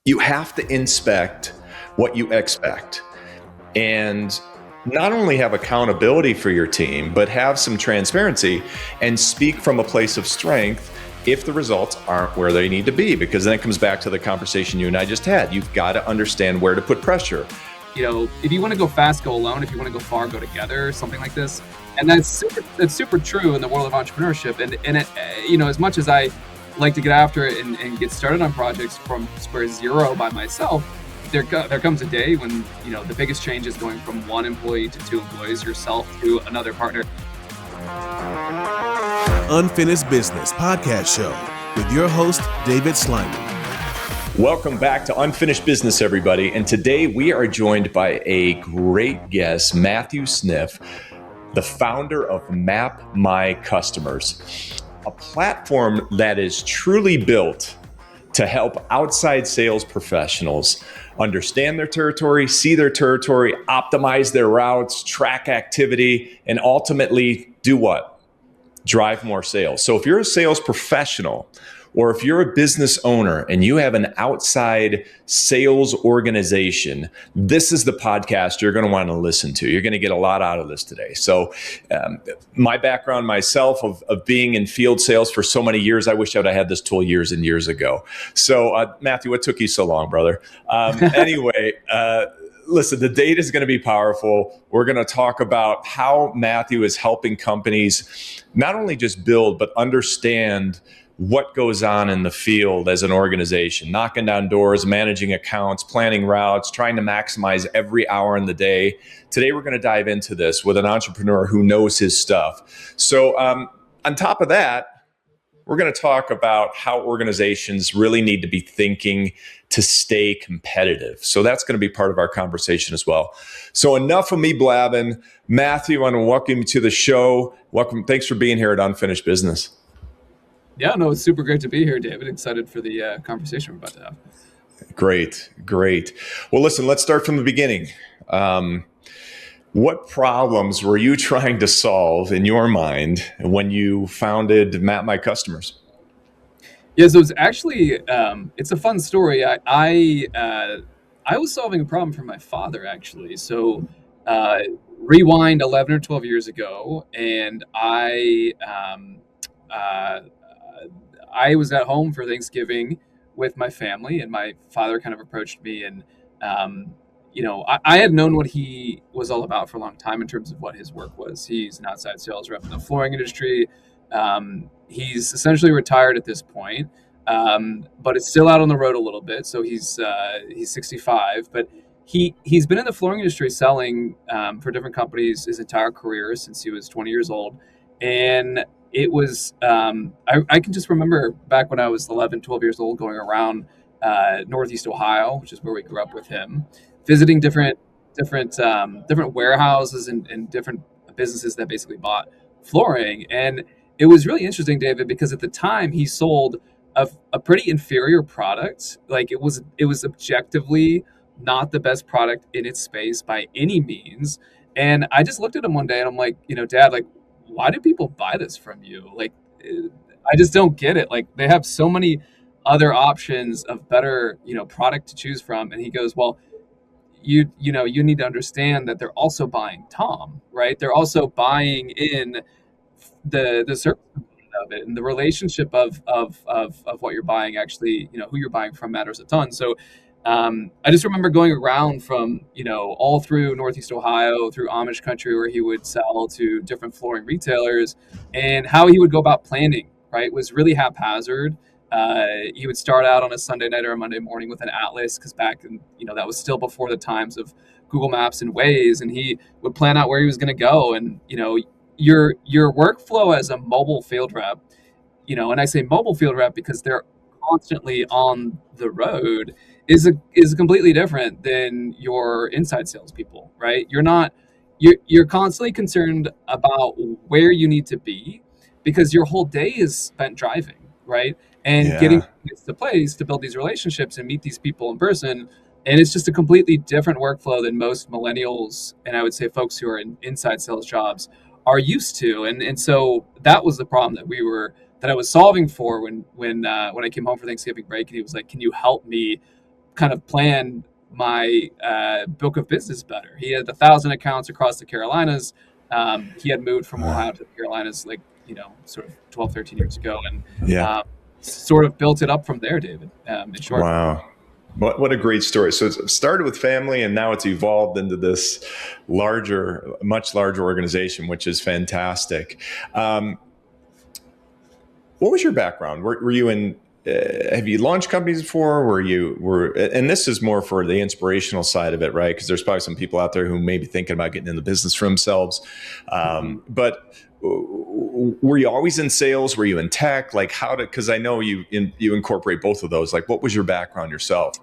you have to inspect what you expect and not only have accountability for your team, but have some transparency and speak from a place of strength if the results aren't where they need to be, because then it comes back to the conversation you and I just had. You've got to understand where to put pressure. If you want to go fast, go alone. If you want to go far, go together, something like this. And that's super true in the world of entrepreneurship. And it, as much as I like to get after it and get started on projects from square zero by myself, there comes a day when, the biggest change is going from one employee to two employees, yourself to another partner. Unfinished Business Podcast Show with your host, David Sliman. Welcome back to Unfinished Business, everybody. And today we are joined by a great guest, Matthew Sniff, the founder of Map My Customers, a platform that is truly built to help outside sales professionals understand their territory, see their territory, optimize their routes, track activity, and ultimately do what? Drive more sales. So if you're a sales professional, or if you're a business owner and you have an outside sales organization, this is the podcast you're going to want to listen to. You're going to get a lot out of this today. So my background myself of being in field sales for so many years, I wish I'd have had this tool years and years ago. So Matthew, what took you so long, brother? Anyway, listen, the data is going to be powerful. We're going to talk about how Matthew is helping companies not only just build, but understand what goes on in the field as an organization, knocking down doors, managing accounts, planning routes, trying to maximize every hour in the day. Today, we're going to dive into this with an entrepreneur who knows his stuff. So on top of that, we're going to talk about how organizations really need to be thinking to stay competitive. So that's going to be part of our conversation as well. So enough of me blabbing. Matthew, I want to welcome you to the show. Welcome. Thanks for being here at Unfinished Business. Yeah, no, it's super great to be here, David. Excited for the conversation we're about to have. Great. Well, listen, let's start from the beginning. What problems were you trying to solve in your mind when you founded Map My Customers? Yeah, so it's actually, it's a fun story. I was solving a problem for my father, actually. So rewind 11 or 12 years ago, and I was at home for Thanksgiving with my family, and my father kind of approached me, and I had known what he was all about for a long time in terms of what his work was. He's an outside sales rep in the flooring industry. He's essentially retired at this point, but it's still out on the road a little bit. So he's 65, but he's been in the flooring industry selling for different companies his entire career since he was 20 years old, and it was, I can just remember back when I was 11, 12 years old, going around Northeast Ohio, which is where we grew up with him, visiting different warehouses and different businesses that basically bought flooring. And it was really interesting, David, because at the time he sold a pretty inferior product. Like it was objectively not the best product in its space by any means. And I just looked at him one day and I'm like, Dad, like, why do people buy this from you? Like, I just don't get it. Like, they have so many other options of better, product to choose from. And he goes, well, you need to understand that they're also buying Tom, right? They're also buying in the service component of it, and the relationship of what you're buying actually, who you're buying from matters a ton. So I just remember going around from, all through Northeast Ohio, through Amish country, where he would sell to different flooring retailers, and how he would go about planning, right, was really haphazard. He would start out on a Sunday night or a Monday morning with an atlas, because back in, that was still before the times of Google Maps and Waze, and he would plan out where he was going to go. And, your workflow as a mobile field rep, and I say mobile field rep because they're constantly on the road, is completely different than your inside salespeople, right? You're constantly concerned about where you need to be because your whole day is spent driving, right? And getting to place to build these relationships and meet these people in person. And it's just a completely different workflow than most millennials, and I would say folks who are in inside sales jobs, are used to. And so that was the problem that I was solving for when I came home for Thanksgiving break, and he was like, can you help me kind of plan my book of business better. He had 1,000 accounts across the Carolinas. He had moved from Ohio to the Carolinas, like, sort of 12, 13 years ago, and Yeah. sort of built it up from there, David, in short. Wow. What a great story. So it started with family, and now it's evolved into this much larger organization, which is fantastic. What was your background? Were you in, have you launched companies before? And this is more for the inspirational side of it, right? Because there's probably some people out there who may be thinking about getting in the business for themselves. But were you always in sales? Were you in tech? Like because I know you incorporate both of those. Like, what was your background yourself?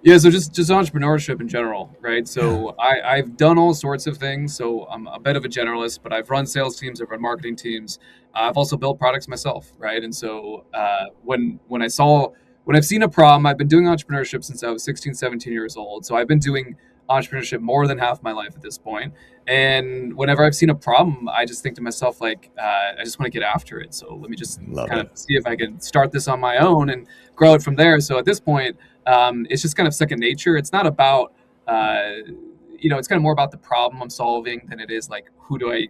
Yeah, so just entrepreneurship in general, right? So I've done all sorts of things. So I'm a bit of a generalist, but I've run sales teams, I've run marketing teams. I've also built products myself, right? And so when I've seen a problem, I've been doing entrepreneurship since I was 16, 17 years old. So I've been doing entrepreneurship more than half my life at this point. And whenever I've seen a problem, I just think to myself, like, I just want to get after it. So let me just of see if I can start this on my own and grow it from there. So at this point, it's just kind of second nature. It's not about, it's kind of more about the problem I'm solving than it is like, what do I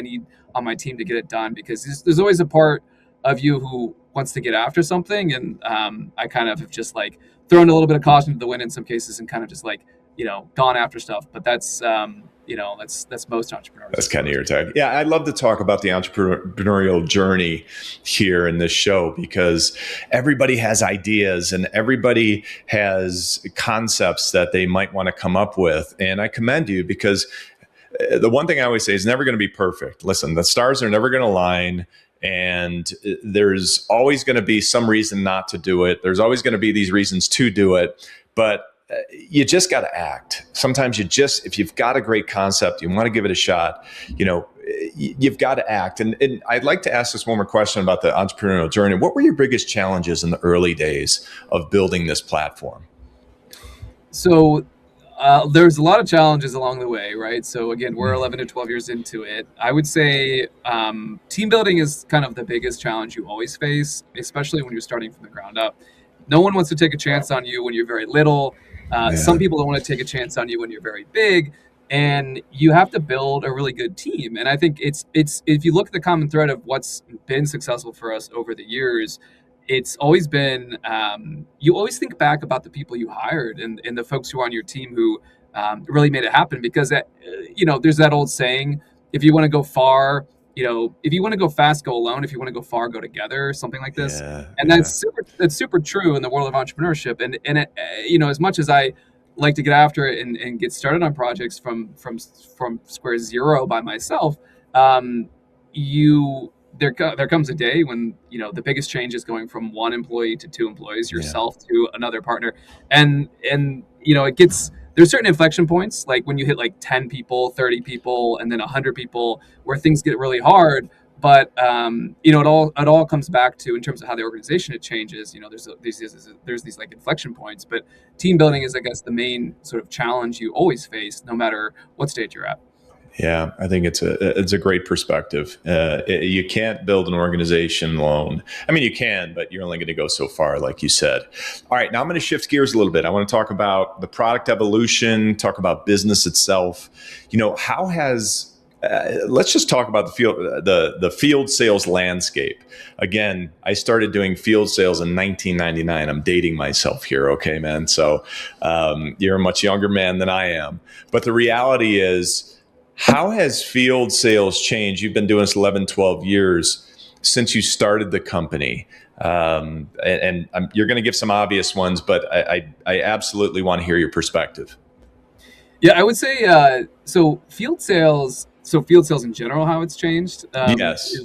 need on my team to get it done? Because there's always a part of you who wants to get after something. And I kind of have just like thrown a little bit of caution to the wind in some cases and kind of just like, gone after stuff. But that's most entrepreneurs. That's kind of your type. Yeah, I'd love to talk about the entrepreneurial journey here in this show, because everybody has ideas and everybody has concepts that they might want to come up with. And I commend you, because the one thing I always say is never going to be perfect. Listen, the stars are never going to align. And there's always going to be some reason not to do it. There's always going to be these reasons to do it. But you just got to act. Sometimes if you've got a great concept, you want to give it a shot, you've got to act. And I'd like to ask this one more question about the entrepreneurial journey. What were your biggest challenges in the early days of building this platform? So there's a lot of challenges along the way, right? So again, we're 11 to 12 years into it. I would say team building is kind of the biggest challenge you always face, especially when you're starting from the ground up. No one wants to take a chance on you when you're very little. Some people don't want to take a chance on you when you're very big, and you have to build a really good team. And I think it's if you look at the common thread of what's been successful for us over the years, it's always been you always think back about the people you hired and the folks who are on your team who really made it happen. Because there's that old saying: if you want to go far, if you want to go fast, go alone. If you want to go far, go together. Something like this. That's super true in the world of entrepreneurship. And as much as I like to get after it and get started on projects from square zero by myself, there comes a day when the biggest change is going from one employee to two employees, yourself to another partner, and there's certain inflection points, like when you hit like 10 people, 30 people, and then 100 people, where things get really hard. But it all comes back to, in terms of how the organization it changes. There's these like inflection points. But team building is, I guess, the main sort of challenge you always face, no matter what stage you're at. Yeah, I think it's a great perspective. You can't build an organization alone. I mean, you can, but you're only going to go so far, like you said. All right, now I'm going to shift gears a little bit. I want to talk about the product evolution, talk about business itself. How has let's just talk about the field sales landscape. Again, I started doing field sales in 1999. I'm dating myself here, okay, man? So you're a much younger man than I am. But the reality is, how has field sales changed? You've been doing this 11, 12 years since you started the company. And you're going to give some obvious ones, but I absolutely want to hear your perspective. Yeah, I would say, so field sales in general, how it's changed. Yes.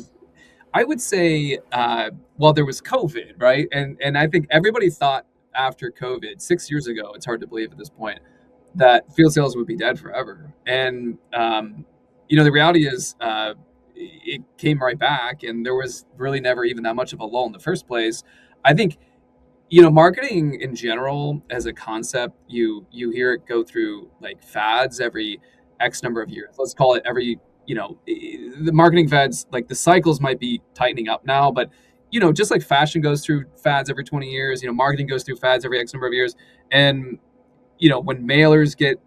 I would say, there was COVID, right? And I think everybody thought after COVID, 6 years ago, it's hard to believe at this point, that field sales would be dead forever. And, the reality is it came right back, and there was really never even that much of a lull in the first place. I think, marketing in general as a concept, you hear it go through like fads every X number of years. Let's call it every, the marketing fads, like the cycles might be tightening up now, but just like fashion goes through fads every 20 years, marketing goes through fads every X number of years. And, when mailers get,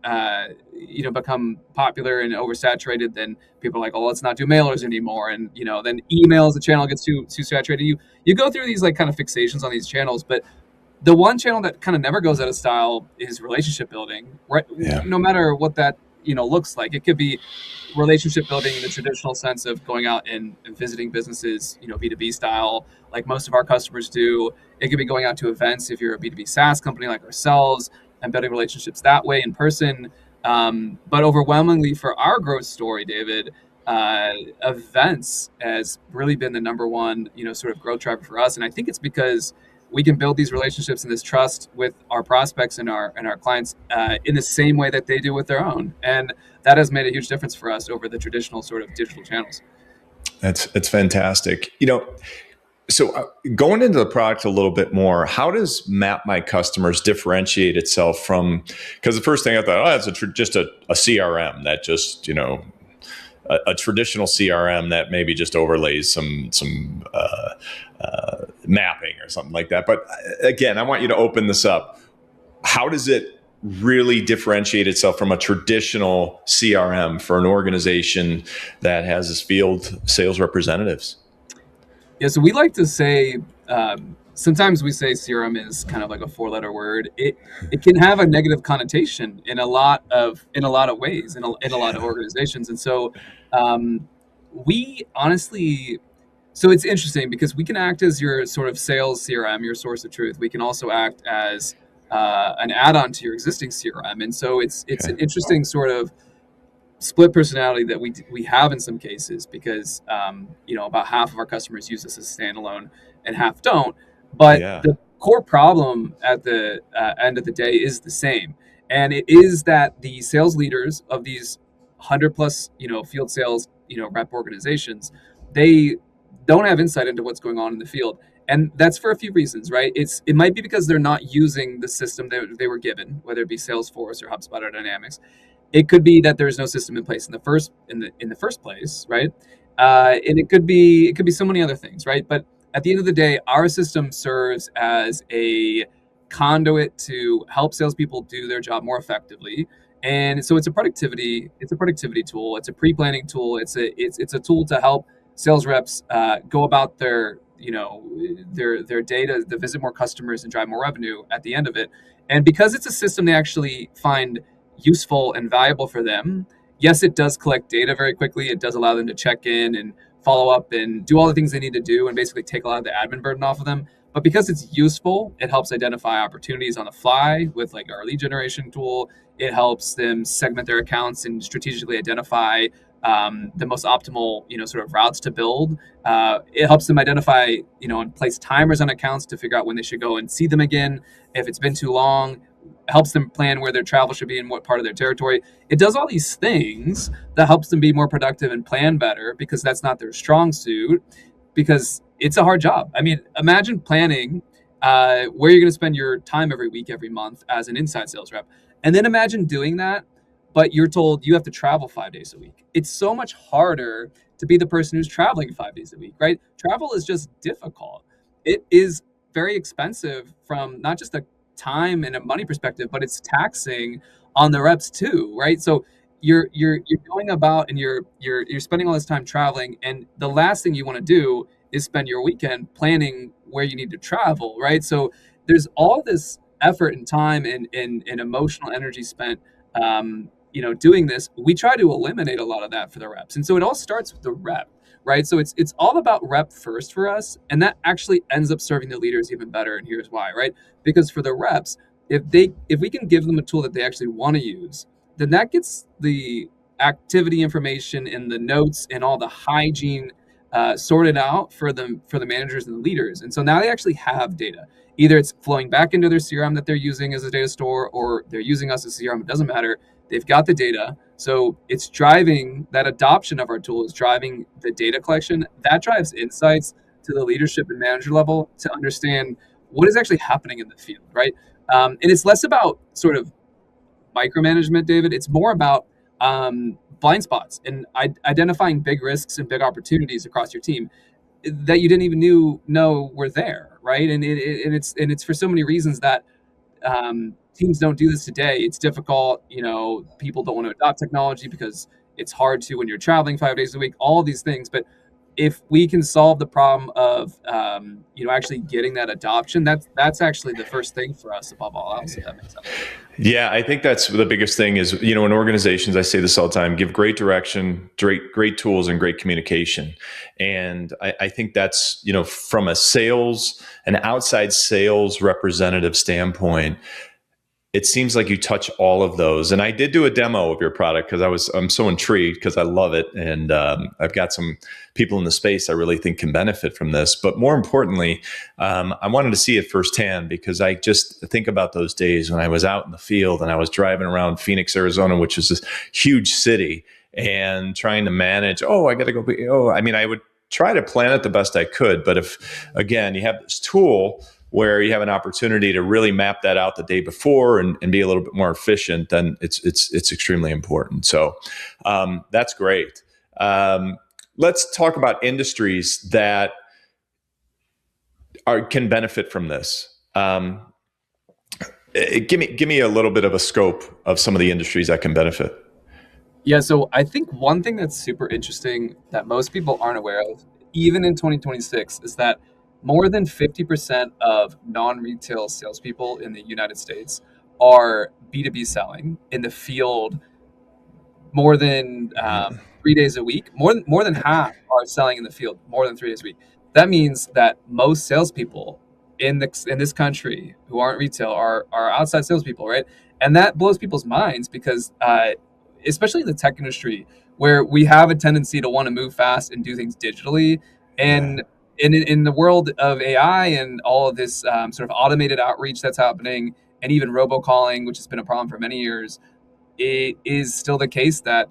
become popular and oversaturated, then people are like, oh, let's not do mailers anymore. And, then emails, the channel gets too saturated. You go through these like kind of fixations on these channels, but the one channel that kind of never goes out of style is relationship building, right? Yeah. No matter what that, looks like. It could be relationship building in the traditional sense of going out and visiting businesses, B2B style, like most of our customers do. It could be going out to events if you're a B2B SaaS company like ourselves and building relationships that way in person. But overwhelmingly for our growth story, David, events has really been the number one, sort of growth driver for us. And I think it's because we can build these relationships and this trust with our prospects and our clients in the same way that they do with their own. And that has made a huge difference for us over the traditional sort of digital channels. It's fantastic. So going into the product a little bit more, how does Map My Customers differentiate itself from, because the first thing I thought, it's just a CRM that just, a traditional CRM that maybe just overlays some mapping or something like that. But again, I want you to open this up. How does it really differentiate itself from a traditional CRM for an organization that has its field sales representatives? Yeah, so we like to say, sometimes we say CRM is kind of like a 4-letter word. It can have a negative connotation in a lot of ways in a lot of organizations. And so we honestly, so it's interesting because we can act as your sort of sales CRM, your source of truth. We can also act as an add-on to your existing CRM. And so it's an interesting sort of split personality that we have in some cases because about half of our customers use this as standalone and half don't. But the core problem at the end of the day is the same, and it is that the sales leaders of these 100 plus field sales rep organizations, they don't have insight into what's going on in the field. And that's for a few reasons, right? It might be because they're not using the system that they were given, whether it be Salesforce or HubSpot or Dynamics. It could be that there's no system in place in the first place, right? And it could be so many other things, right? But at the end of the day, our system serves as a conduit to help salespeople do their job more effectively. And so it's a productivity tool. It's a pre-planning tool. It's a tool to help sales reps go about their data to visit more customers and drive more revenue at the end of it. And because it's a system they actually find useful and valuable for them, yes, it does collect data very quickly. It does allow them to check in and follow up and do all the things they need to do and basically take a lot of the admin burden off of them. But because it's useful, it helps identify opportunities on the fly with like our lead generation tool. It helps them segment their accounts and strategically identify the most optimal, sort of routes to build. It helps them identify, and place timers on accounts to figure out when they should go and see them again. If it's been too long, helps them plan where their travel should be in what part of their territory. It does all these things that helps them be more productive and plan better because that's not their strong suit, because it's a hard job. I mean, imagine planning where you're going to spend your time every week, every month as an inside sales rep. And then imagine doing that, but you're told you have to travel 5 days a week. It's so much harder to be the person who's traveling 5 days a week, right? Travel is just difficult. It is very expensive from not just a time and a money perspective, but it's taxing on the reps too, right? So you're going about and you're spending all this time traveling, and the last thing you want to do is spend your weekend planning where you need to travel, right? So there's all this effort and time and emotional energy spent doing this. We try to eliminate a lot of that for the reps. And so it all starts with the rep, right? So it's all about rep first for us. And that actually ends up serving the leaders even better. And here's why, right? Because for the reps, if we can give them a tool that they actually want to use, then that gets the activity information and the notes and all the hygiene sorted out for the managers and the leaders. And so now they actually have data. Either it's flowing back into their CRM that they're using as a data store, or they're using us as CRM. It doesn't matter. They've got the data. So it's driving that adoption of our tool, is driving the data collection. That drives insights to the leadership and manager level to understand what is actually happening in the field, right? And it's less about sort of micromanagement, David. It's more about blind spots and identifying big risks and big opportunities across your team. that you didn't even know were there, right? And it's for so many reasons that teams don't do this today. It's difficult. People don't want to adopt technology because it's hard to when you're traveling 5 days a week. All of these things, but if we can solve the problem of actually getting that adoption, that's actually the first thing for us above all else. If that makes sense. Yeah, I think that's the biggest thing is, in organizations, I say this all the time, give great direction, great tools, and great communication. And I think that's, from an outside sales representative standpoint, it seems like you touch all of those. And I did do a demo of your product because I'm so intrigued because I love it. And I've got some people in the space I really think can benefit from this. But more importantly, I wanted to see it firsthand because I just think about those days when I was out in the field and I was driving around Phoenix, Arizona, which is this huge city, and trying to manage, I got to go. I would try to plan it the best I could. But if, again, you have this tool where you have an opportunity to really map that out the day before and be a little bit more efficient, then it's extremely important. So that's great. Let's talk about industries that can benefit from this. Give me a little bit of a scope of some of the industries that can benefit. Yeah, so I think one thing that's super interesting that most people aren't aware of, even in 2026, is that more than 50% of non-retail salespeople in the United States are B2B selling in the field more than 3 days a week. More than half are selling in the field more than 3 days a week. That means that most salespeople in this country who aren't retail are outside salespeople, right? And that blows people's minds because especially in the tech industry, where we have a tendency to want to move fast and do things digitally. And in the world of AI and all of this sort of automated outreach that's happening, and even robocalling, which has been a problem for many years, it is still the case that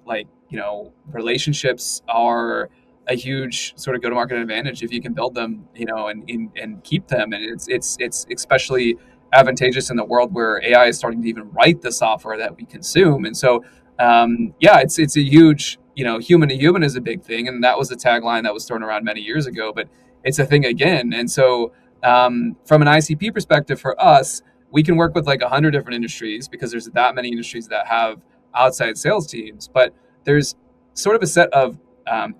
relationships are a huge sort of go-to-market advantage if you can build them, and keep them. And it's especially advantageous in the world where AI is starting to even write the software that we consume. And so, it's a huge, human to human is a big thing. And that was a tagline that was thrown around many years ago, but it's a thing again. And so, from an ICP perspective for us, we can work with like 100 different industries because there's that many industries that have outside sales teams. But there's sort of a set of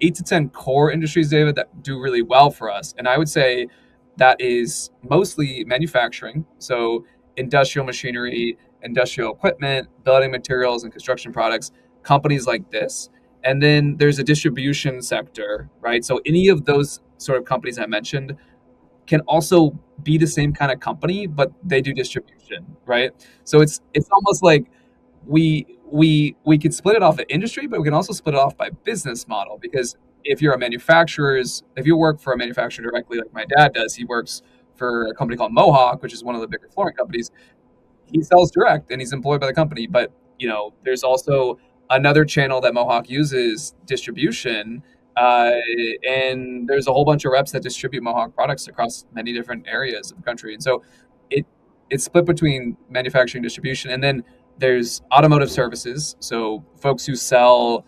8 to 10 core industries, David, that do really well for us. And I would say that is mostly manufacturing. So industrial machinery, industrial equipment, building materials, and construction products, companies like this. And then there's a distribution sector, right? So any of those sort of companies I mentioned can also be the same kind of company, but they do distribution, right? So it's almost like we could split it off at industry, but we can also split it off by business model. Because if you work for a manufacturer directly, like my dad does, he works for a company called Mohawk, which is one of the bigger flooring companies. He sells direct and he's employed by the company, but there's also another channel that Mohawk uses, distribution. And there's a whole bunch of reps that distribute Mohawk products across many different areas of the country. And so it's split between manufacturing, distribution, and then there's automotive services. So folks who sell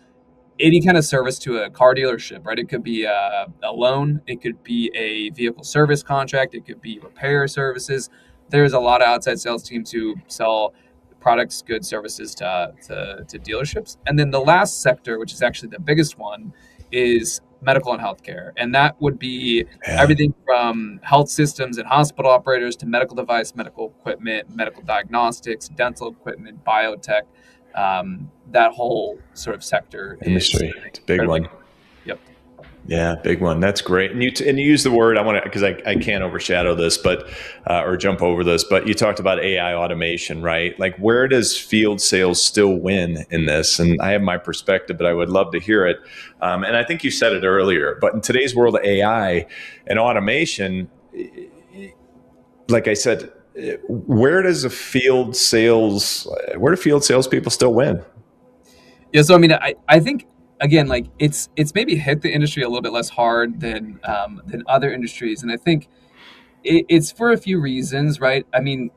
any kind of service to a car dealership, right? It could be a loan, it could be a vehicle service contract, it could be repair services. There's a lot of outside sales teams who sell products, goods, services to dealerships. And then the last sector, which is actually the biggest one, is medical and healthcare. And that would be everything from health systems and hospital operators to medical device, medical equipment, medical diagnostics, dental equipment, biotech. That whole sort of sector industry. It's a big one. Yep. Yeah, big one. That's great. And you use the word, I want to, because I can't overshadow this, but or jump over this, but you talked about AI automation, right? Like, where does field sales still win in this? And I have my perspective, but I would love to hear it. And I think you said it earlier, but in today's world of AI and automation, like I said, where do field salespeople still win? Yeah. So, I mean, I think, again, like it's maybe hit the industry a little bit less hard than other industries. And I think it's for a few reasons, right? I mean,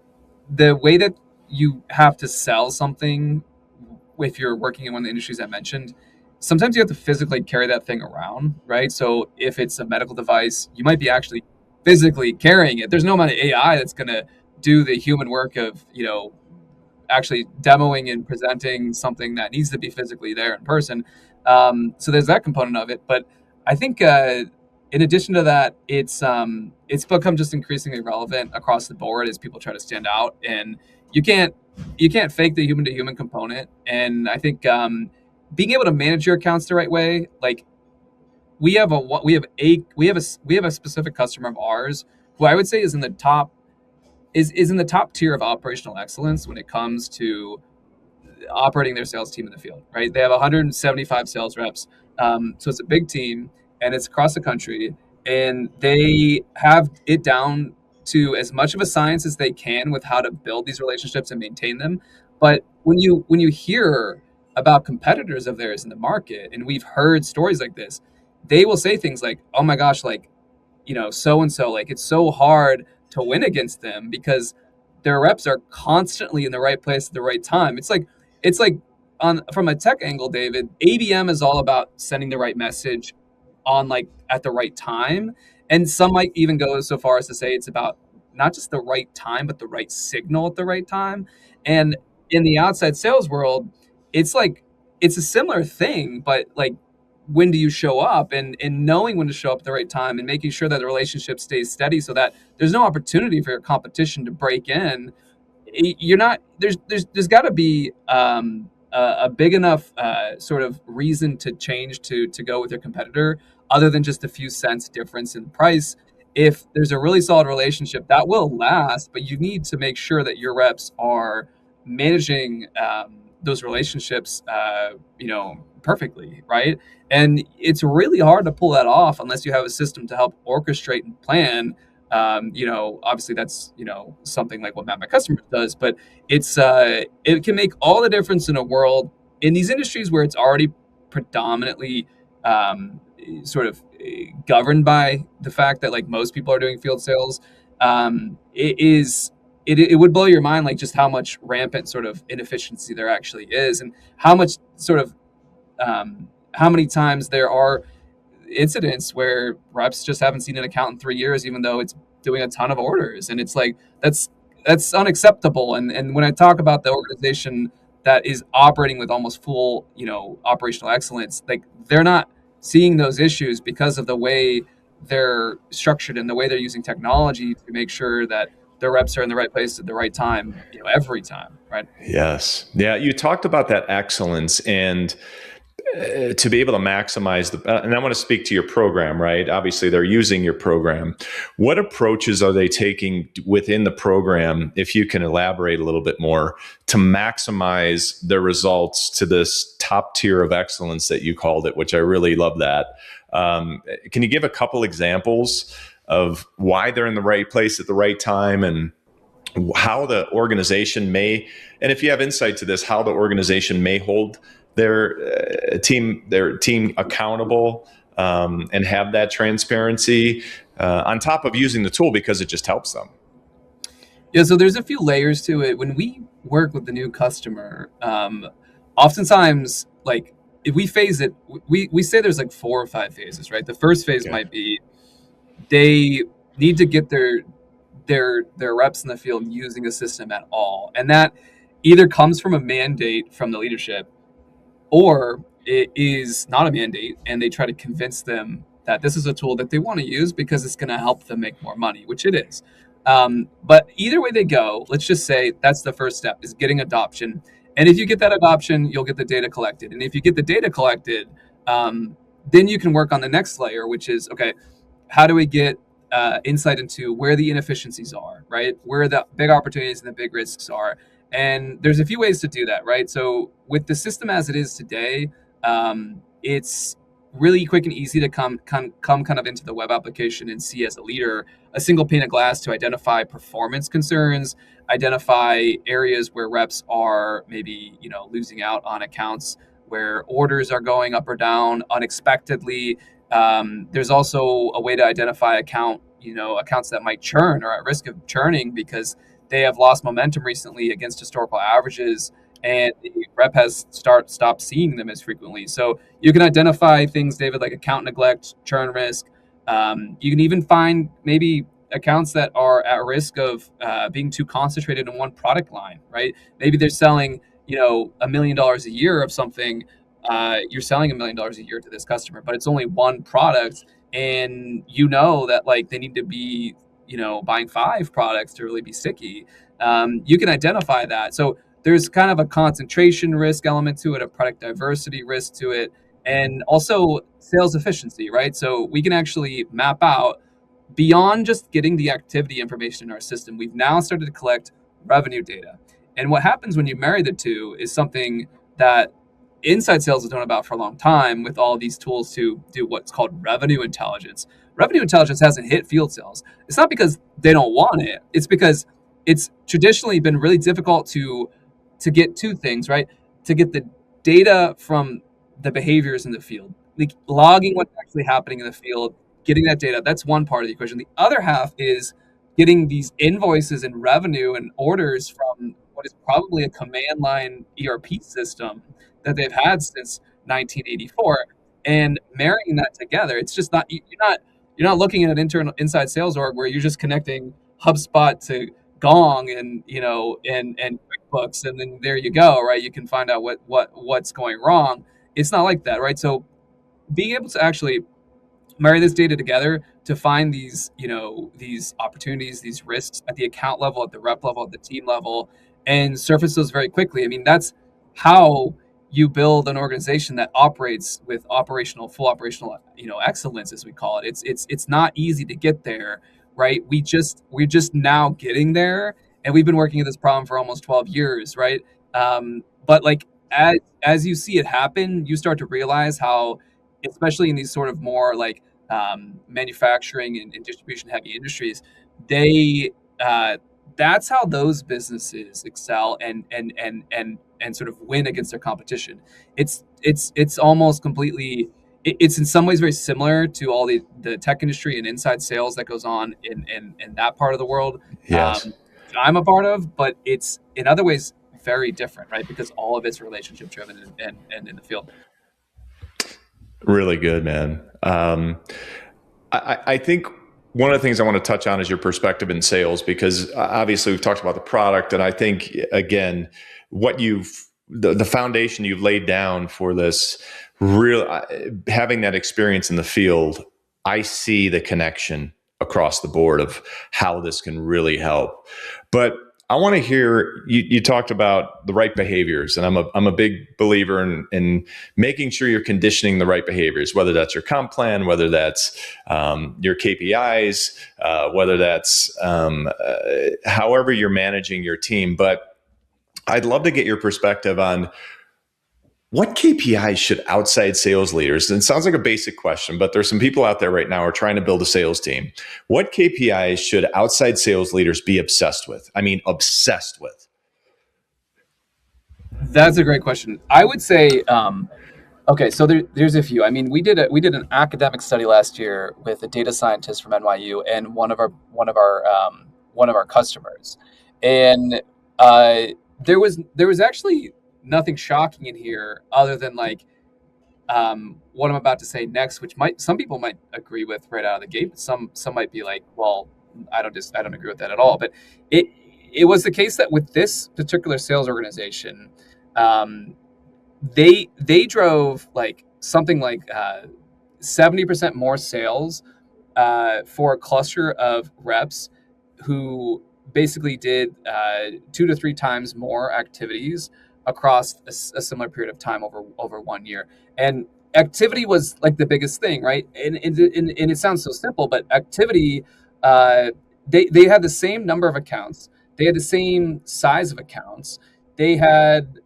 the way that you have to sell something if you're working in one of the industries I mentioned sometimes you have to physically carry that thing around, right? So if it's a medical device, you might be actually physically carrying it. There's no amount of AI that's going to do the human work of, actually demoing and presenting something that needs to be physically there in person. So there's that component of it. But I think in addition to that, it's become just increasingly relevant across the board as people try to stand out, and you can't fake the human to human component. And I think being able to manage your accounts the right way, like we have a specific customer of ours who I would say is in the top is in the top tier of operational excellence when it comes to operating their sales team in the field, right? They have 175 sales reps. So it's a big team and it's across the country, and they have it down to as much of a science as they can with how to build these relationships and maintain them. But when you hear about competitors of theirs in the market, and we've heard stories like this, they will say things like, "Oh my gosh, like, so and so, like it's so hard to win against them because their reps are constantly in the right place at the right time." It's like on from a tech angle, David, ABM is all about sending the right message on like at the right time. And some might even go so far as to say it's about not just the right time, but the right signal at the right time. And in the outside sales world, it's like it's a similar thing, but like when do you show up, and knowing when to show up at the right time and making sure that the relationship stays steady so that there's no opportunity for your competition to break in. You're not there's got to be a big enough sort of reason to change to go with your competitor, other than just a few cents difference in price. If there's a really solid relationship that will last, but you need to make sure that your reps are managing those relationships perfectly, right? And it's really hard to pull that off unless you have a system to help orchestrate and plan. Obviously that's something like what Map My Customers does, but it can make all the difference in a world in these industries where it's already predominantly sort of governed by the fact that like most people are doing field sales. It would blow your mind like just how much rampant sort of inefficiency there actually is, and how much sort of how many times there are incidents where reps just haven't seen an account in 3 years, even though it's doing a ton of orders. And it's like, that's unacceptable. And when I talk about the organization that is operating with almost full, operational excellence, like they're not seeing those issues because of the way they're structured and the way they're using technology to make sure that their reps are in the right place at the right time, every time. Right. Yes. Yeah. You talked about that excellence, and to be able to maximize and I want to speak to your program, right? Obviously they're using your program. What approaches are they taking within the program, if you can elaborate a little bit more, to maximize their results to this top tier of excellence that you called it, which I really love that. Can you give a couple examples of why they're in the right place at the right time, and how the organization may, and if you have insight to this, how the organization may hold their team accountable, and have that transparency on top of using the tool because it just helps them? Yeah, so there's a few layers to it. When we work with the new customer, oftentimes, like if we phase it, we say there's like 4 or 5 phases, right? The first phase might be they need to get their reps in the field using a system at all, and that either comes from a mandate from the leadership, or it is not a mandate, and they try to convince them that this is a tool that they want to use because it's going to help them make more money, which it is. But either way they go, let's just say that's the first step, is getting adoption. And if you get that adoption, you'll get the data collected. And if you get the data collected, then you can work on the next layer, which is, okay, how do we get insight into where the inefficiencies are, right? Where the big opportunities and the big risks are. And there's a few ways to do that, right? So with the system as it is today, it's really quick and easy to come kind of into the web application and see as a leader a single pane of glass to identify performance concerns, identify areas where reps are maybe losing out on accounts where orders are going up or down unexpectedly. There's also a way to identify accounts that might churn or at risk of churning because they have lost momentum recently against historical averages, and the rep has stopped seeing them as frequently. So you can identify things, David, like account neglect, churn risk. You can even find maybe accounts that are at risk of being too concentrated in one product line, right? Maybe they're selling, $1 million a year of something. You're selling $1 million a year to this customer, but it's only one product, and that like they need to be, buying 5 products to really be sticky. You can identify that. So there's kind of a concentration risk element to it, a product diversity risk to it, and also sales efficiency, right? So we can actually map out beyond just getting the activity information in our system. We've now started to collect revenue data. And what happens when you marry the two is something that inside sales has known about for a long time with all these tools to do what's called revenue intelligence. Revenue intelligence hasn't hit field sales. It's not because they don't want it. It's because it's traditionally been really difficult to get 2 things, right? To get the data from the behaviors in the field, like logging what's actually happening in the field, getting that data. That's one part of the equation. The other half is getting these invoices and revenue and orders from what is probably a command line ERP system that they've had since 1984, and marrying that together. It's just not you're not looking at an inside sales org where you're just connecting HubSpot to Gong and and QuickBooks, and then there you go, right? You can find out what's going wrong. It's not like that, right? So being able to actually marry this data together to find these opportunities, these risks at the account level, at the rep level, at the team level, and surface those very quickly. I mean, that's how you build an organization that operates with full operational excellence, as we call it. It's not easy to get there, right? We're just now getting there, and we've been working at this problem for almost 12 years, right? But like as you see it happen, you start to realize how, especially in these sort of more like manufacturing and distribution heavy industries, they that's how those businesses excel and sort of win against their competition. It's almost completely. It's in some ways very similar to all the tech industry and inside sales that goes on in that part of the world. Yes. I'm a part of, but it's in other ways very different, right? Because all of it's relationship driven and in the field. Really good, man. I think one of the things I want to touch on is your perspective in sales, because obviously we've talked about the product, and I think again, what the foundation you've laid down for this, real having that experience in the field, I see the connection across the board of how this can really help. But I want to hear you talked about the right behaviors, and I'm a big believer in making sure you're conditioning the right behaviors, whether that's your comp plan, whether that's your KPIs, whether that's however you're managing your team. But I'd love to get your perspective on what KPIs should outside sales leaders, and it sounds like a basic question, but there's some people out there right now who are trying to build a sales team. What KPIs should outside sales leaders be obsessed with? I mean, obsessed with. That's a great question. I would say, okay, so there's a few. I mean, we did an academic study last year with a data scientist from NYU and one of our customers, and there was actually nothing shocking in here other than like what I'm about to say next, which some people might agree with right out of the gate, but some might be like, well, I don't agree with that at all. But it was the case that with this particular sales organization, they drove like something like 70% more sales for a cluster of reps who basically did 2 to 3 times more activities across a similar period of time over 1 year. And activity was like the biggest thing, right? And it sounds so simple, but activity, they had the same number of accounts, they had the same size of accounts, they had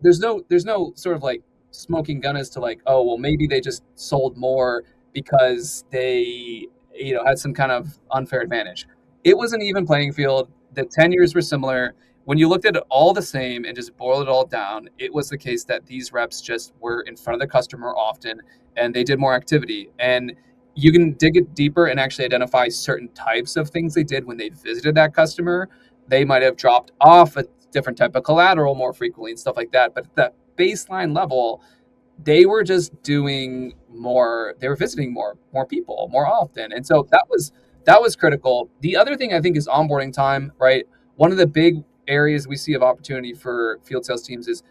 there's no sort of like smoking gun as to like, oh well, maybe they just sold more because they had some kind of unfair advantage. It was an even playing field. The tenures were similar. When you looked at it all the same and just boiled it all down, it was the case that these reps just were in front of the customer often, and they did more activity. And you can dig it deeper and actually identify certain types of things they did when they visited that customer. They might have dropped off a different type of collateral more frequently and stuff like that. But at that baseline level, they were just doing more. They were visiting more people more often, and so that was critical. The other thing I think is onboarding time. Right, one of the big areas we see of opportunity for field sales teams is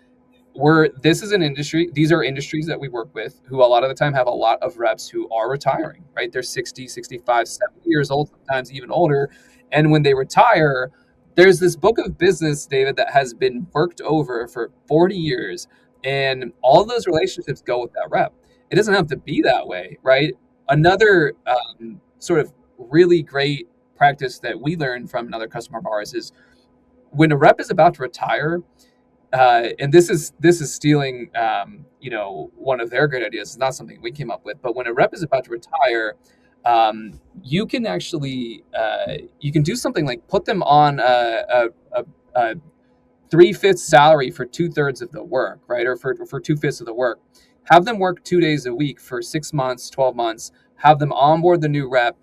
this is an industry. These are industries that we work with who a lot of the time have a lot of reps who are retiring. Right, they're 60, 65, 70 years old, sometimes even older, and when they retire, there's this book of business, David, that has been worked over for 40 years. And all those relationships go with that rep. It doesn't have to be that way, right? Another sort of really great practice that we learned from another customer of ours is when a rep is about to retire, and this is stealing, one of their great ideas. It's not something we came up with, but when a rep is about to retire, you can actually you can do something like put them on a 3/5 salary for 2/3 of the work, right? Or for 2/5 of the work. Have them work 2 days a week for 6 months, 12 months, have them onboard the new rep,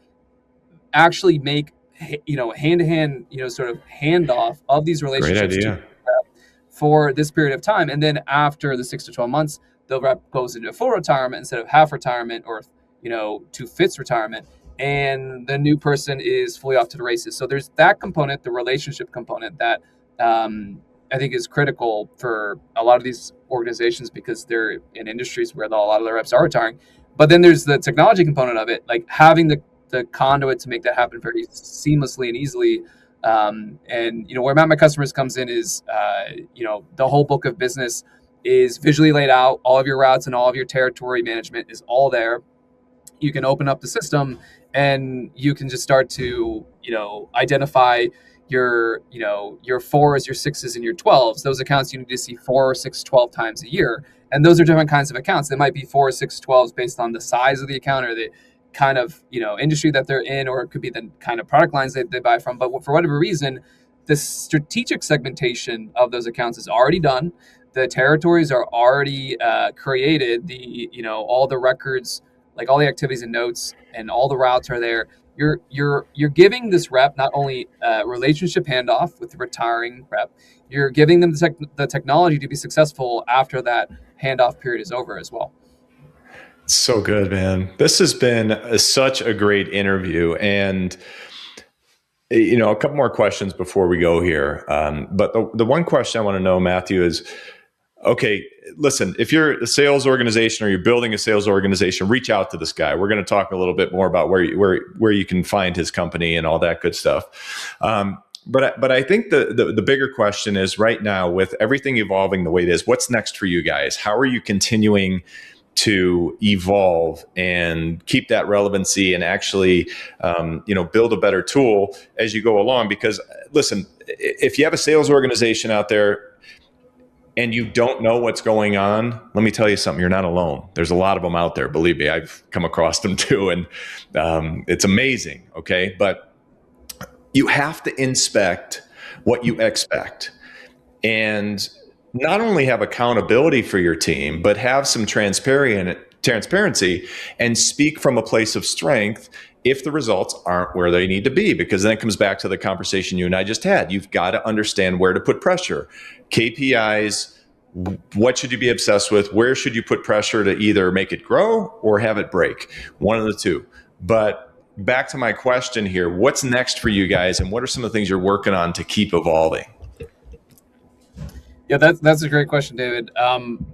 actually make, hand to hand, sort of handoff of these relationships Great idea. for this period of time. And then after the 6 to 12 months, the rep goes into full retirement instead of half retirement or, 2/5 retirement. And the new person is fully off to the races. So there's that component, the relationship component that, I think is critical for a lot of these organizations because they're in industries where a lot of the reps are retiring. But then there's the technology component of it, like having the conduit to make that happen very seamlessly and easily. And where Map My Customers comes in is, the whole book of business is visually laid out. All of your routes and all of your territory management is all there. You can open up the system and you can just start to, identify your 4s, your 6s, and your 12s. Those accounts you need to see 4, 6, 12 times a year. And those are different kinds of accounts. They might be 4, 6, 12s based on the size of the account or the kind of, industry that they're in, or it could be the kind of product lines that they buy from. But for whatever reason, the strategic segmentation of those accounts is already done. The territories are already created. All the records, like all the activities and notes and all the routes are there. You're giving this rep not only a relationship handoff with the retiring rep, you're giving them the technology to be successful after that handoff period is over as well. So good, man. This has been such a great interview. And, a couple more questions before we go here. But the one question I want to know, Matthew, is, okay, listen, if you're a sales organization or you're building a sales organization, reach out to this guy. We're going to talk a little bit more about where you can find his company and all that good stuff. But I think the bigger question is right now, with everything evolving the way it is, what's next for you guys? How are you continuing to evolve and keep that relevancy and actually, build a better tool as you go along? Because listen, if you have a sales organization out there and you don't know what's going on, let me tell you something, you're not alone. There's a lot of them out there. Believe me, I've come across them too. And it's amazing. Okay. But you have to inspect what you expect and not only have accountability for your team, but have some transparency and speak from a place of strength if the results aren't where they need to be, because then it comes back to the conversation you and I just had. You've got to understand where to put pressure. KPIs, what should you be obsessed with? Where should you put pressure to either make it grow or have it break? One of the two. But back to my question here, what's next for you guys and what are some of the things you're working on to keep evolving? Yeah, that's a great question, David.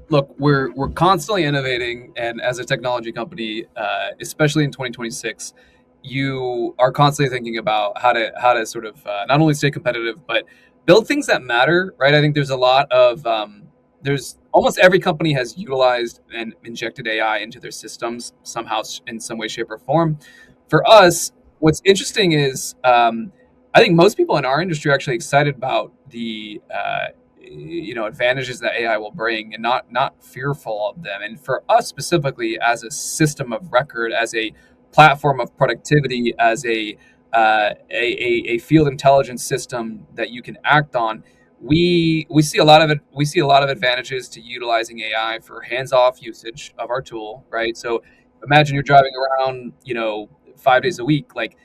Look, we're constantly innovating, and as a technology company, especially in 2026, you are constantly thinking about how to sort of not only stay competitive but build things that matter, right? I think there's a lot of there's almost every company has utilized and injected AI into their systems somehow, in some way, shape, or form. For us, what's interesting is I think most people in our industry are actually excited about the advantages that AI will bring, and not fearful of them. And for us specifically, as a system of record, as a platform of productivity, as a field intelligence system that you can act on, we see a lot of it. We see a lot of advantages to utilizing AI for hands-off usage of our tool, right? So imagine you're driving around, 5 days a week, like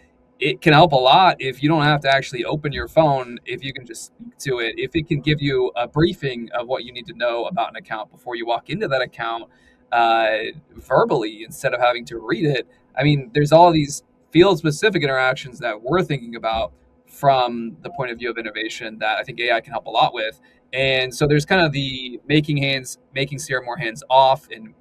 it can help a lot if you don't have to actually open your phone, if you can just speak to it, if it can give you a briefing of what you need to know about an account before you walk into that account uh, verbally instead of having to read it. I mean, there's all these field specific interactions that we're thinking about from the point of view of innovation that I think AI can help a lot with. And so there's kind of the making CRM more hands off and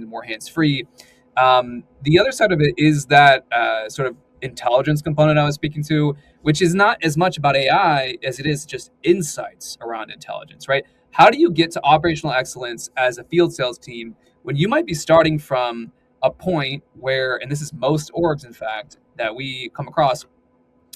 more hands free. The other side of it is that sort of intelligence component I was speaking to, which is not as much about AI as it is just insights around intelligence, right? How do you get to operational excellence as a field sales team when you might be starting from a point where, and this is most orgs, in fact, that we come across,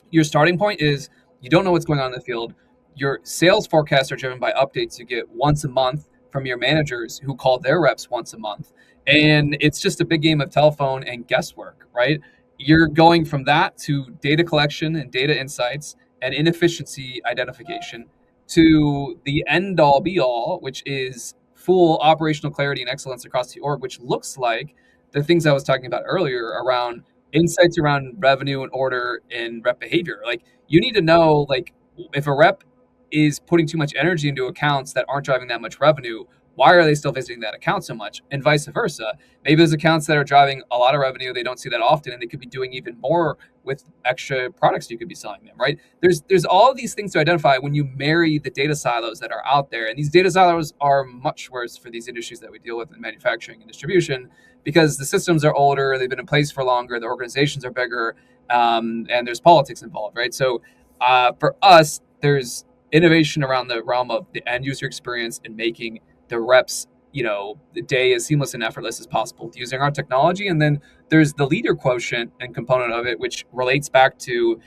your starting point is you don't know what's going on in the field. Your sales forecasts are driven by updates you get once a month from your managers who call their reps once a month. And it's just a big game of telephone and guesswork, right? You're going from that to data collection and data insights and inefficiency identification to the end all be all, which is full operational clarity and excellence across the org, which looks like the things I was talking about earlier around insights around revenue and order and rep behavior. Like you need to know, like, if a rep is putting too much energy into accounts that aren't driving that much revenue, why are they still visiting that account so much? And vice versa. Maybe there's accounts that are driving a lot of revenue, they don't see that often, and they could be doing even more with extra products you could be selling them, right? There's all of these things to identify when you marry the data silos that are out there. And these data silos are much worse for these industries that we deal with in manufacturing and distribution because the systems are older, they've been in place for longer, the organizations are bigger, and there's politics involved, right? So for us, there's innovation around the realm of the end user experience and making the reps, the day as seamless and effortless as possible using our technology. And then there's the leader quotient and component of it, which relates back to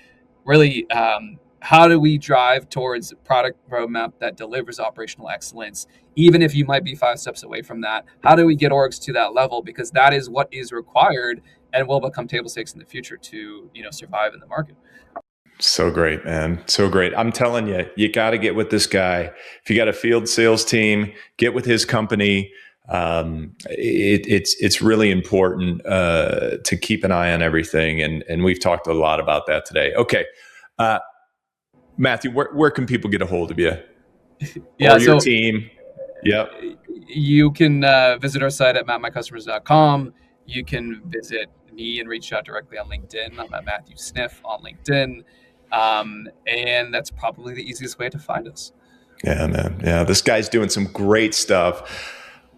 really how do we drive towards a product roadmap that delivers operational excellence, even if you might be 5 steps away from that? How do we get orgs to that level? Because that is what is required and will become table stakes in the future to survive in the market. So great, man. So great. I'm telling you, you got to get with this guy. If you got a field sales team, get with his company. It's really important to keep an eye on everything. And we've talked a lot about that today. Okay. Matthew, where can people get a hold of you? Yeah, or your team? Yep. You can visit our site at mapmycustomers.com. You can visit me and reach out directly on LinkedIn. I'm at Matthew Sniff on LinkedIn. And that's probably the easiest way to find us. Yeah, man. Yeah, this guy's doing some great stuff.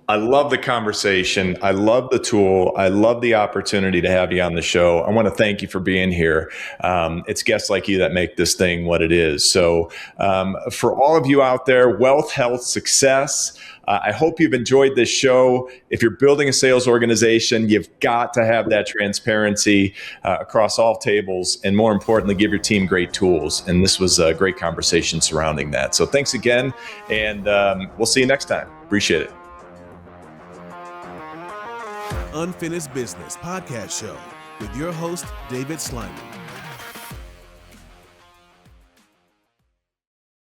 I love the conversation. I love the tool. I love the opportunity to have you on the show. I want to thank you for being here. It's guests like you that make this thing what it is. So for all of you out there, wealth, health, success, I hope you've enjoyed this show. If you're building a sales organization, you've got to have that transparency across all tables, and more importantly, give your team great tools. And this was a great conversation surrounding that. So thanks again, and we'll see you next time. Appreciate it. Unfinished Business Podcast Show with your host, David Sliman.